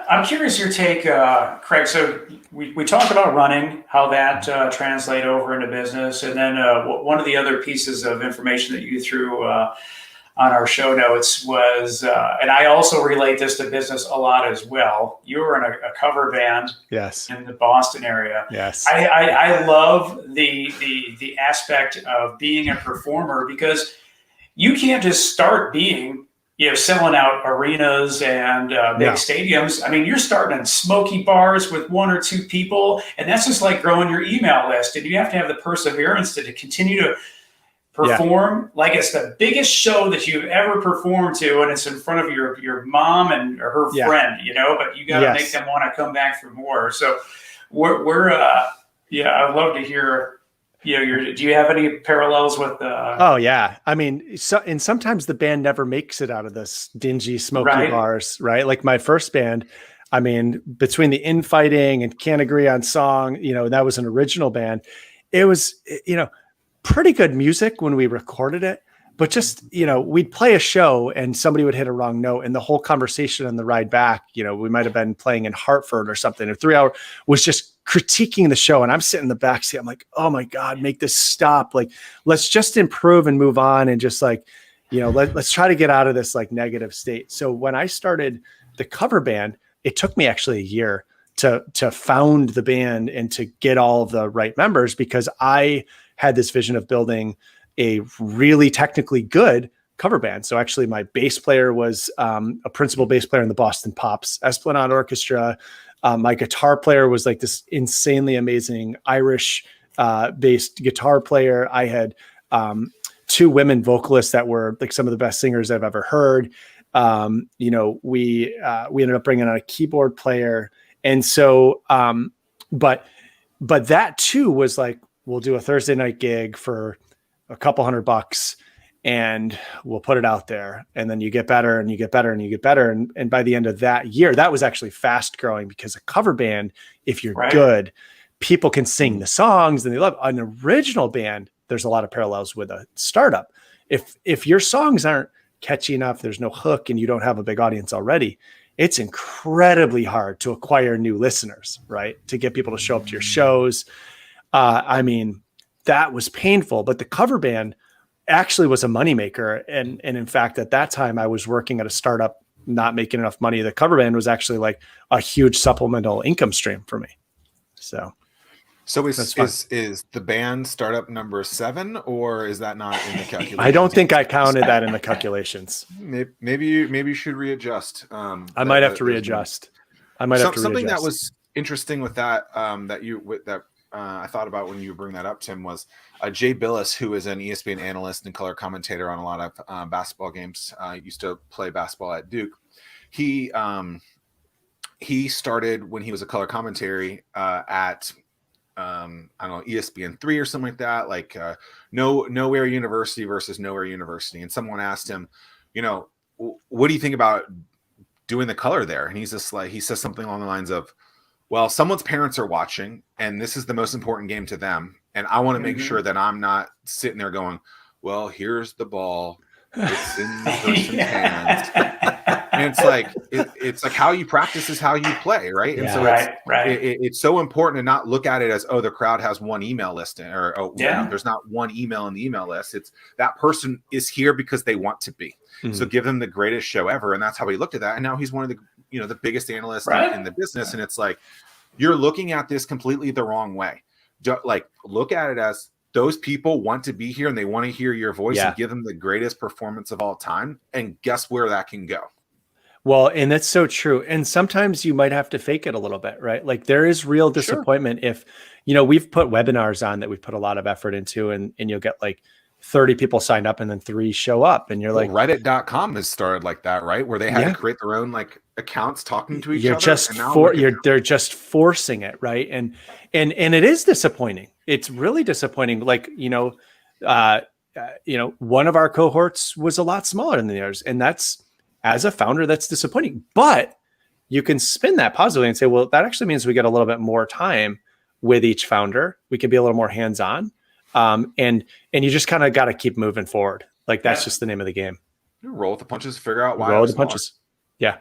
I'm curious your take, Craig. So we talked about running, how that translate over into business, and then one of the other pieces of information that you threw on our show notes was, and I also relate this to business a lot as well. You were in a cover band, yes, in the Boston area. Yes, I love the aspect of being a performer because you can't just start being, selling out arenas and big stadiums. I mean, you're starting in smoky bars with one or two people, and that's just like growing your email list. And you have to have the perseverance to continue to perform like it's the biggest show that you've ever performed to, and it's in front of your mom and or her friend, but you got to make them want to come back for more. So we're I'd love to hear. Do you have any parallels with? Oh yeah, I mean, and sometimes the band never makes it out of this dingy, smoky bars, right? Like my first band, I mean, between the infighting and can't agree on song, that was an original band. It was, pretty good music when we recorded it, but just, we'd play a show and somebody would hit a wrong note, and the whole conversation on the ride back, we might've been playing in Hartford or something, or 3 hour was just critiquing the show. And I'm sitting in the back seat. I'm like, oh my God, make this stop. Like, let's just improve and move on. And just like, let's try to get out of this like negative state. So when I started the cover band, it took me actually a year to found the band and to get all of the right members, because I had this vision of building a really technically good cover band. So actually my bass player was a principal bass player in the Boston Pops Esplanade Orchestra. My guitar player was like this insanely amazing Irish based guitar player. I had 2 women vocalists that were like some of the best singers I've ever heard. We ended up bringing on a keyboard player. And so, but that too was like, we'll do a Thursday night gig for a couple $100 and we'll put it out there. And then you get better and you get better and you get better. And by the end of that year, that was actually fast growing, because a cover band, if you're good, people can sing the songs and they love an original band. There's a lot of parallels with a startup. If your songs aren't catchy enough, there's no hook, and you don't have a big audience already, it's incredibly hard to acquire new listeners, right? To get people to show up to your shows. I mean, that was painful, but the cover band actually was a moneymaker. And in fact, at that time I was working at a startup, not making enough money. The cover band was actually like a huge supplemental income stream for me. So is the band startup number 7, or is that not in the calculation? I don't think I counted that in the calculations. Maybe you should readjust. I might have to readjust. Something that was interesting with that, I thought about when you bring that up, Tim, was Jay Billis, who is an ESPN analyst and color commentator on a lot of basketball games. Used to play basketball at Duke. He started when he was a color commentary at I don't know, ESPN3 or something like that, like Nowhere University versus Nowhere University. And someone asked him, what do you think about doing the color there? And he's just like, he says something along the lines of, well, someone's parents are watching, and this is the most important game to them. And I want to make sure that I'm not sitting there going, well, here's the ball. It's in the person's hands. And it's like how you practice is how you play, right? And so it's so important to not look at it as, oh, the crowd has one email list, or there's not one email in the email list. It's that person is here because they want to be. Mm-hmm. So give them the greatest show ever. And that's how he looked at that. And now he's one of the the biggest analysts in the business. And it's like, you're looking at this completely the wrong way. Like, look at it as those people want to be here and they want to hear your voice and give them the greatest performance of all time. And guess where that can go? Well, and that's so true. And sometimes you might have to fake it a little bit, right? Like, there is real disappointment if, we've put webinars on that we've put a lot of effort into, and you'll get like 30 people signed up and then 3 show up, and you're like, Reddit.com has started like that, right? Where they had to create their own like accounts talking to each other. They're just forcing it, right? And it is disappointing. It's really disappointing. Like, one of our cohorts was a lot smaller than the others, and that's, as a founder, that's disappointing. But you can spin that positively and say, well, that actually means we get a little bit more time with each founder. We can be a little more hands-on. And you just kind of got to keep moving forward. Like, that's just the name of the game. You roll with the punches, figure out why. Roll with the punches. Yeah.